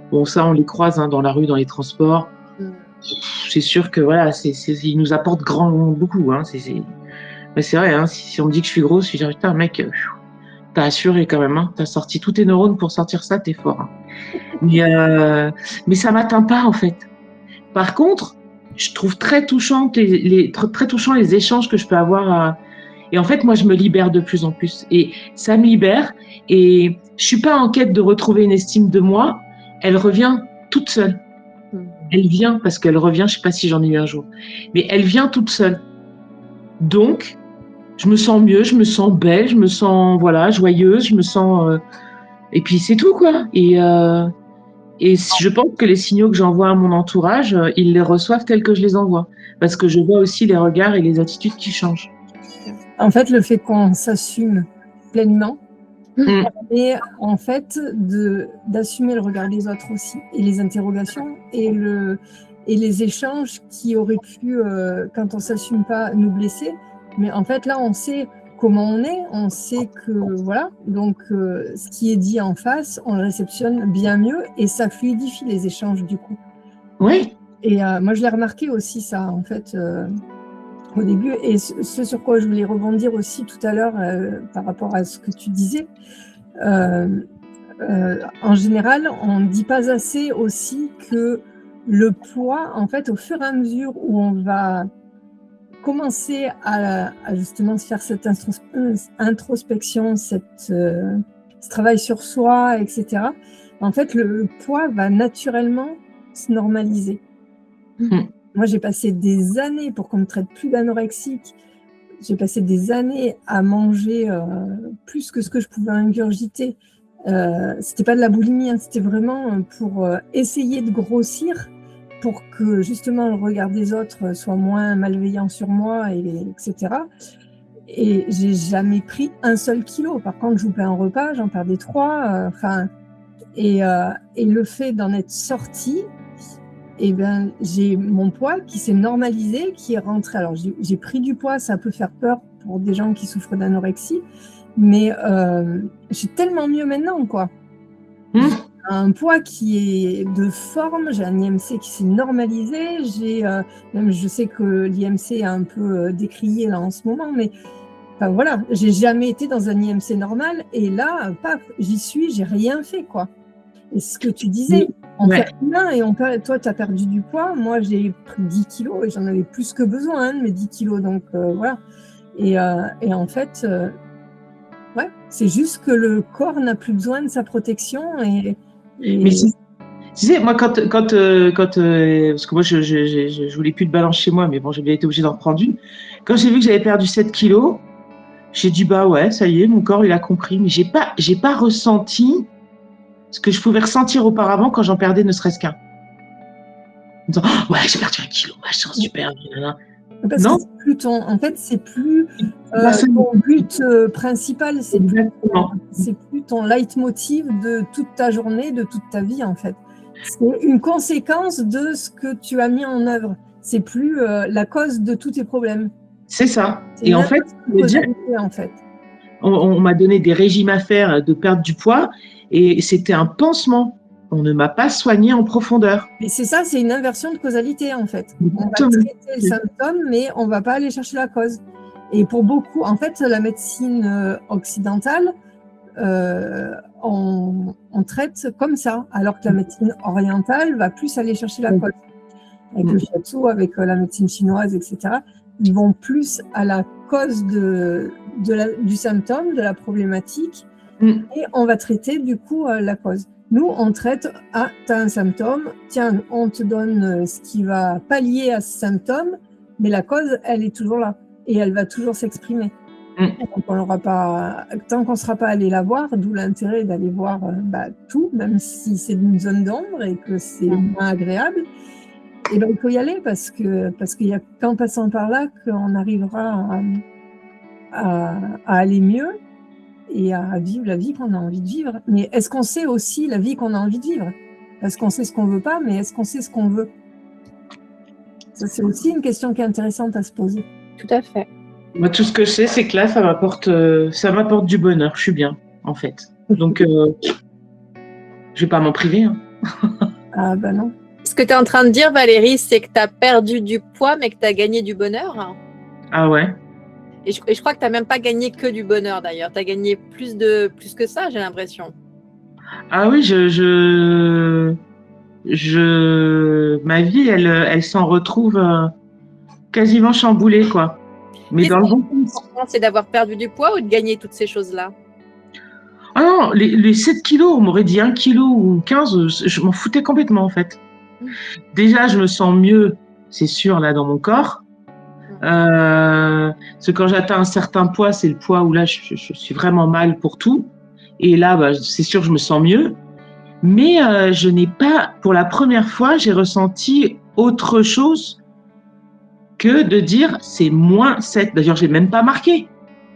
Speaker 5: Bon, ça on les croise dans la rue, dans les transports. C'est sûr que voilà, ils nous apportent beaucoup. Hein. Mais c'est vrai, hein, si on me dit que je suis grosse, je dis putain mec, t'as assuré quand même, hein, t'as sorti tous tes neurones pour sortir ça, t'es fort. Hein. Mais ça m'atteint pas en fait. Par contre, je trouve très touchant très touchant les échanges que je peux avoir. Et en fait, moi, je me libère de plus en plus. Et ça me libère. Et je suis pas en quête de retrouver une estime de moi. Elle revient toute seule. Elle vient parce qu'elle revient. Je sais pas si j'en ai eu un jour, mais elle vient toute seule. Donc, je me sens mieux, je me sens belle, je me sens joyeuse, je me sens et puis c'est tout quoi. Et je pense que les signaux que j'envoie à mon entourage, ils les reçoivent tels que je les envoie, parce que je vois aussi les regards et les attitudes qui changent.
Speaker 4: En fait, le fait qu'on s'assume pleinement, et en fait d'assumer le regard des autres aussi, et les interrogations et les échanges qui auraient pu, quand on s'assume pas, nous blesser. Mais en fait, là, on sait comment on sait que voilà. Donc, ce qui est dit en face, on le réceptionne bien mieux et ça fluidifie les échanges du coup.
Speaker 5: Oui.
Speaker 4: Et moi, je l'ai remarqué aussi ça, en fait, au début. Et ce sur quoi je voulais rebondir aussi tout à l'heure par rapport à ce que tu disais. En général, on ne dit pas assez aussi que le poids, en fait, au fur et à mesure où on va commencer à justement se faire cette introspection, ce travail sur soi, etc., en fait, le poids va naturellement se normaliser. Moi, j'ai passé des années pour qu'on me traite plus d'anorexique. J'ai passé des années à manger plus que ce que je pouvais ingurgiter. C'était pas de la boulimie, hein, c'était vraiment pour essayer de grossir, pour que justement le regard des autres soit moins malveillant sur moi, etc. Et j'ai jamais pris 1 seul kilo. Par contre, je loupais un repas, j'en perdais 3. Et le fait d'en être sortie, j'ai mon poids qui s'est normalisé, qui est rentré. Alors, j'ai pris du poids, ça peut faire peur pour des gens qui souffrent d'anorexie, mais je suis tellement mieux maintenant, quoi. Un poids qui est de forme, j'ai un IMC qui s'est normalisé, même je sais que l'IMC est un peu décrié là en ce moment, mais voilà, j'ai jamais été dans un IMC normal et là, paf, j'y suis, j'ai rien fait, quoi. Et ce que tu disais, on perd rien et toi, tu as perdu du poids, moi j'ai pris 10 kilos et j'en avais plus que besoin de mes 10 kilos, donc voilà. Et en fait, c'est juste que le corps n'a plus besoin de sa protection
Speaker 5: Mais tu sais, moi, quand parce que moi, je voulais plus de balance chez moi, mais bon, j'ai bien été obligée d'en prendre une. Quand j'ai vu que j'avais perdu 7 kilos, j'ai dit, bah ouais, ça y est, mon corps, il a compris. Mais j'ai pas ressenti ce que je pouvais ressentir auparavant quand j'en perdais ne serait-ce qu'un. En disant, oh, ouais, j'ai perdu 1 kilo, machin, super.
Speaker 4: Parce
Speaker 5: Non.
Speaker 4: que c'est plus en fait, c'est plus
Speaker 5: La seule-
Speaker 4: ton but principal, c'est
Speaker 5: Exactement.
Speaker 4: plus ton leitmotiv de toute ta journée, de toute ta vie, en fait. C'est une conséquence de ce que tu as mis en œuvre. C'est plus la cause de tous tes problèmes.
Speaker 5: C'est ça.
Speaker 4: C'est
Speaker 5: Et
Speaker 4: une
Speaker 5: en fait,
Speaker 4: inverse de causalité, en fait.
Speaker 5: on m'a donné des régimes à faire de perdre du poids et c'était un pansement. On ne m'a pas soigné en profondeur.
Speaker 4: Et c'est ça, c'est une inversion de causalité, en fait. On va
Speaker 5: Exactement.
Speaker 4: traiter le symptôme, mais on ne va pas aller chercher la cause. Et pour beaucoup, en fait, la médecine occidentale, on traite comme ça, alors que la médecine orientale va plus aller chercher la cause. Avec le shiatsu, avec la médecine chinoise, etc., ils vont plus à la cause du symptôme, de la problématique, et on va traiter du coup la cause. Nous, on traite, tu as un symptôme, tiens, on te donne ce qui va pallier à ce symptôme, mais la cause, elle est toujours là, et elle va toujours s'exprimer. Donc on n'aura pas, tant qu'on ne sera pas allé la voir, d'où l'intérêt d'aller voir tout, même si c'est une zone d'ombre et que c'est moins agréable. Et ben, il faut y aller parce qu'il n'y a qu'en passant par là qu'on arrivera à aller mieux et à vivre la vie qu'on a envie de vivre. Mais est-ce qu'on sait aussi la vie qu'on a envie de vivre? Parce qu'on sait ce qu'on ne veut pas, mais est-ce qu'on sait ce qu'on veut? Ça, c'est aussi une question qui est intéressante à se poser.
Speaker 1: Tout à fait.
Speaker 5: Moi, tout ce que je sais, c'est que là, ça m'apporte du bonheur. Je suis bien, en fait. Donc, je vais pas m'en priver. Hein.
Speaker 4: Ah ben non.
Speaker 1: Ce que tu es en train de dire, Valérie, c'est que tu as perdu du poids, mais que tu as gagné du bonheur.
Speaker 5: Ah ouais.
Speaker 1: Et je crois que tu n'as même pas gagné que du bonheur, d'ailleurs. Tu as gagné plus que ça, j'ai l'impression.
Speaker 5: Ah oui, ma vie, elle s'en retrouve quasiment chamboulée, quoi. Mais dans le bon sens.
Speaker 1: C'est d'avoir perdu du poids ou de gagner toutes ces choses-là?
Speaker 5: Ah non, les 7 kilos, on m'aurait dit 1 kilo ou 15, je m'en foutais complètement, en fait. Déjà, je me sens mieux, c'est sûr, là, dans mon corps. Parce que quand j'atteins un certain poids, c'est le poids où là, je suis vraiment mal pour tout. Et là, c'est sûr, je me sens mieux. Mais je n'ai pas, pour la première fois, j'ai ressenti autre chose que de dire c'est moins 7. D'ailleurs, je l'ai même pas marqué.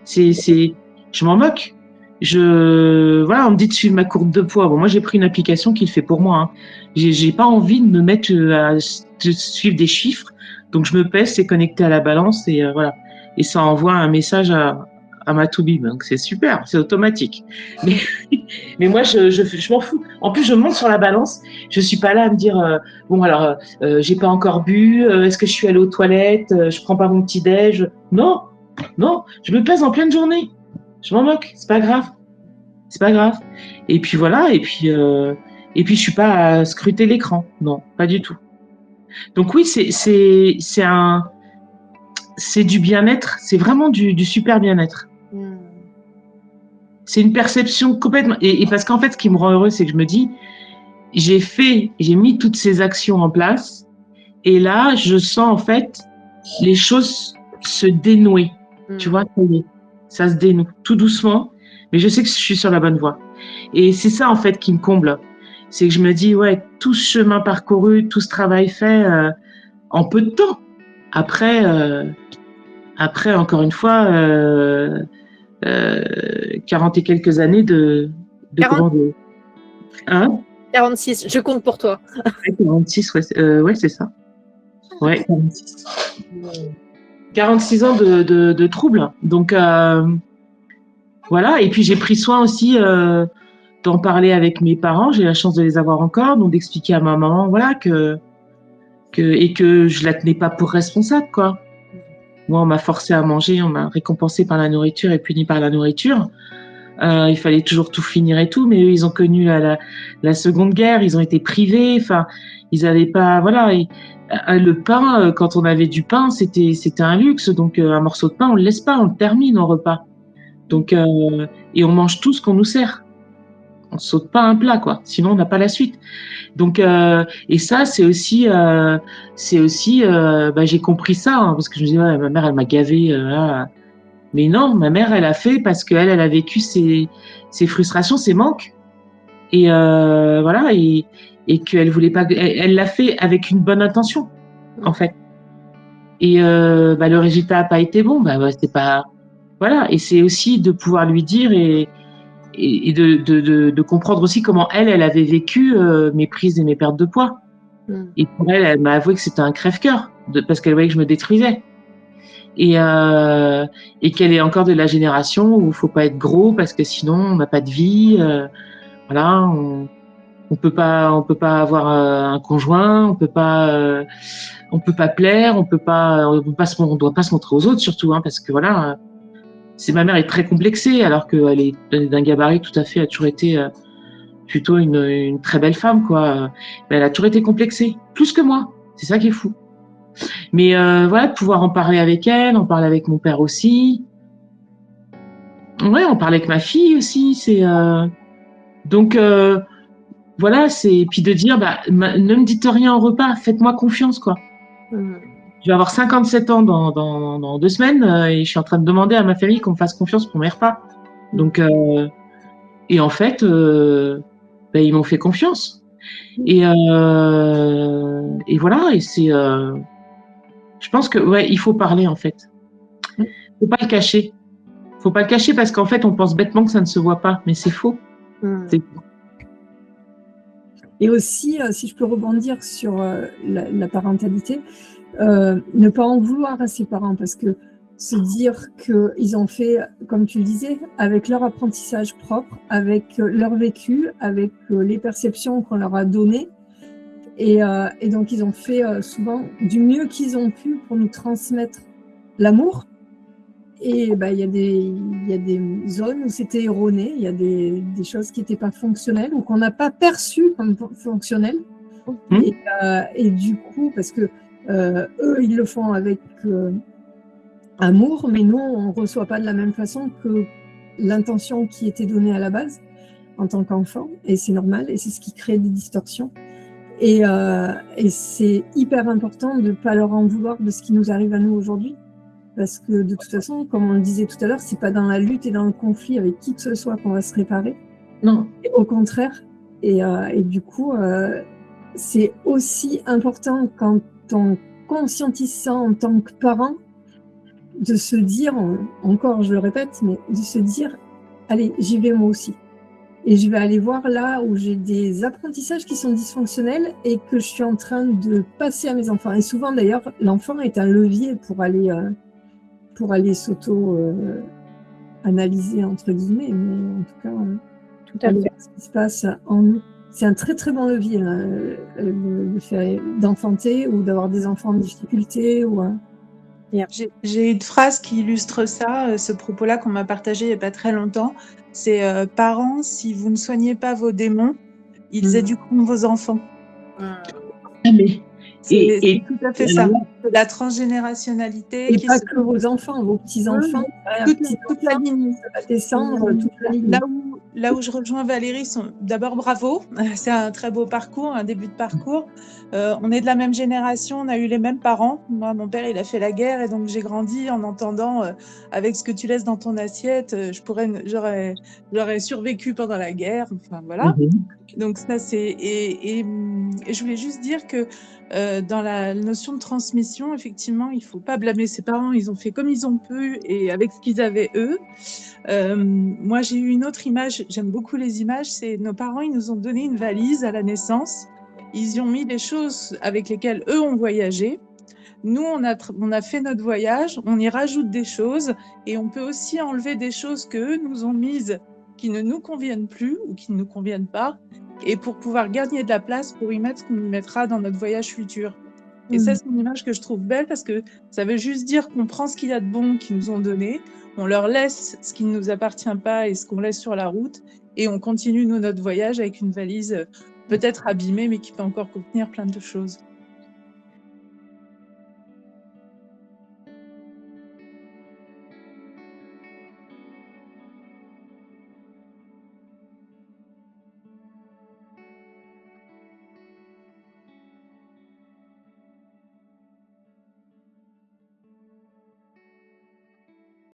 Speaker 5: Je m'en moque. Voilà, on me dit de suivre ma courbe de poids. Bon, moi, j'ai pris une application qui le fait pour moi. Hein. J'ai pas envie de me mettre à suivre des chiffres. Donc, je me pèse, c'est connecté à la balance et voilà. Et ça envoie un message à ma to-be. Donc, c'est super, c'est automatique. Mais moi, je m'en fous. En plus, je monte sur la balance. Je suis pas là à me dire bon, alors, j'ai pas encore bu. Est-ce que je suis allée aux toilettes? Je prends pas mon petit déj. Non, je me pèse en pleine journée. Je m'en moque, c'est pas grave. Et puis voilà, et puis je suis pas à scruter l'écran. Non, pas du tout. Donc oui, c'est du bien-être, c'est vraiment du super bien-être. C'est une perception complètement. Et parce qu'en fait, ce qui me rend heureux, c'est que je me dis, j'ai mis toutes ces actions en place, et là, je sens en fait les choses se dénouer. Tu vois, ça se dénoue tout doucement, mais je sais que je suis sur la bonne voie. Et c'est ça en fait qui me comble, c'est que je me dis ouais, tout ce chemin parcouru, tout ce travail fait en peu de temps. Après, encore une fois, 40 et quelques années de
Speaker 1: 40.
Speaker 5: Hein
Speaker 1: 46, je compte pour toi.
Speaker 5: 46, ouais, c'est ça. Ouais, 46. 46 ans de troubles. Donc, voilà. Et puis, j'ai pris soin aussi d'en parler avec mes parents. J'ai la chance de les avoir encore. Donc, d'expliquer à ma maman, voilà, et que je la tenais pas pour responsable, quoi. Moi, on m'a forcé à manger, on m'a récompensé par la nourriture et puni par la nourriture. Il fallait toujours tout finir et tout, mais eux, ils ont connu la Seconde Guerre, ils ont été privés. Enfin, ils avaient pas, voilà. Le pain, quand on avait du pain, c'était un luxe. Donc, un morceau de pain, on le laisse pas, on le termine au repas. Donc, et on mange tout ce qu'on nous sert. On saute pas un plat, quoi. Sinon, on n'a pas la suite. Donc, et ça, c'est aussi, j'ai compris ça, hein, parce que je me disais, ouais, ma mère, elle m'a gavé. Mais non, ma mère, elle a fait parce qu'elle a vécu ses frustrations, ses manques. Et voilà, et qu'elle voulait pas. Elle l'a fait avec une bonne intention, en fait. Et le résultat n'a pas été bon. C'est pas voilà. Et c'est aussi de pouvoir lui dire et de comprendre aussi comment elle avait vécu mes prises et mes pertes de poids. Et pour elle, elle m'a avoué que c'était un crève-cœur parce qu'elle voyait que je me détruisais. Et qu'elle est encore de la génération où il faut pas être gros parce que sinon on n'a pas de vie. Voilà, on peut pas avoir un conjoint, on peut pas plaire, on doit pas se montrer aux autres surtout, hein, parce que voilà, ma mère est très complexée alors qu'elle est d'un gabarit tout à fait, a toujours été plutôt une très belle femme, quoi. Mais elle a toujours été complexée, plus que moi. C'est ça qui est fou. Mais voilà, de pouvoir en parler avec elle, en parler avec mon père aussi. Ouais, en parler avec ma fille aussi. C'est donc voilà, c'est puis de dire ne me dites rien au repas, faites-moi confiance, quoi. Je vais avoir 57 ans dans 2 semaines et je suis en train de demander à ma famille qu'on me fasse confiance pour mes repas. Donc et en fait ils m'ont fait confiance. Et voilà, et c'est je pense que il faut parler en fait. Faut pas le cacher. Faut pas le cacher parce qu'en fait on pense bêtement que ça ne se voit pas, mais c'est faux. C'est faux.
Speaker 4: Et aussi, si je peux rebondir sur la parentalité, ne pas en vouloir à ses parents parce que se dire qu'ils ont fait, comme tu le disais, avec leur apprentissage propre, avec leur vécu, avec les perceptions qu'on leur a données. Et donc, ils ont fait souvent du mieux qu'ils ont pu pour nous transmettre l'amour. Et il y a des zones où c'était erroné, il y a des choses qui n'étaient pas fonctionnelles ou qu'on n'a pas perçues comme fonctionnelles. Et du coup, parce que eux, ils le font avec amour, mais nous, on ne reçoit pas de la même façon que l'intention qui était donnée à la base en tant qu'enfant. Et c'est normal, et c'est ce qui crée des distorsions. Et c'est hyper important de ne pas leur en vouloir de ce qui nous arrive à nous aujourd'hui. Parce que de toute façon, comme on le disait tout à l'heure, c'est pas dans la lutte et dans le conflit avec qui que ce soit qu'on va se réparer.
Speaker 5: Non.
Speaker 4: Et au contraire. Et du coup, c'est aussi important quand on conscientise ça en tant que parent, de se dire, encore je le répète, mais de se dire, allez, j'y vais moi aussi. Et je vais aller voir là où j'ai des apprentissages qui sont dysfonctionnels et que je suis en train de passer à mes enfants. Et souvent d'ailleurs, l'enfant est un levier pour aller s'auto-analyser, entre guillemets, mais en tout cas,
Speaker 1: tout à fait.
Speaker 4: Ce qui se passe en nous. C'est un très très bon levier, là, le fait d'enfanter ou d'avoir des enfants en difficulté.
Speaker 6: J'ai une phrase qui illustre ça, ce propos-là qu'on m'a partagé il n'y a pas très longtemps. C'est parents, si vous ne soignez pas vos démons, ils éduqueront vos enfants.
Speaker 5: Mais
Speaker 6: c'est tout à fait ça. La transgénérationnalité.
Speaker 4: Et pas que vos enfants, vos petits-enfants.
Speaker 6: Toute la ligne.
Speaker 4: Ça va descendre toute la ligne.
Speaker 6: Là où je rejoins Valérie, d'abord bravo. C'est un très beau parcours, un début de parcours. On est de la même génération, on a eu les mêmes parents. Moi, mon père, il a fait la guerre et donc j'ai grandi en entendant avec ce que tu laisses dans ton assiette, j'aurais survécu pendant la guerre. Enfin voilà. Donc ça c'est et je voulais juste dire que dans la notion de transmission, effectivement, il faut pas blâmer ses parents. Ils ont fait comme ils ont pu et avec ce qu'ils avaient eux. Moi, j'ai eu une autre image. J'aime beaucoup les images. C'est nos parents. Ils nous ont donné une valise à la naissance. Ils y ont mis des choses avec lesquelles eux ont voyagé. Nous, on a fait notre voyage. On y rajoute des choses et on peut aussi enlever des choses que eux nous ont mises qui ne nous conviennent plus ou qui ne nous conviennent pas. Et pour pouvoir gagner de la place pour y mettre ce qu'on y mettra dans notre voyage futur. Et ça, c'est une image que je trouve belle parce que ça veut juste dire qu'on prend ce qu'il y a de bon qu'ils nous ont donné, on leur laisse ce qui ne nous appartient pas et ce qu'on laisse sur la route, et on continue notre voyage avec une valise peut-être abîmée, mais qui peut encore contenir plein de choses.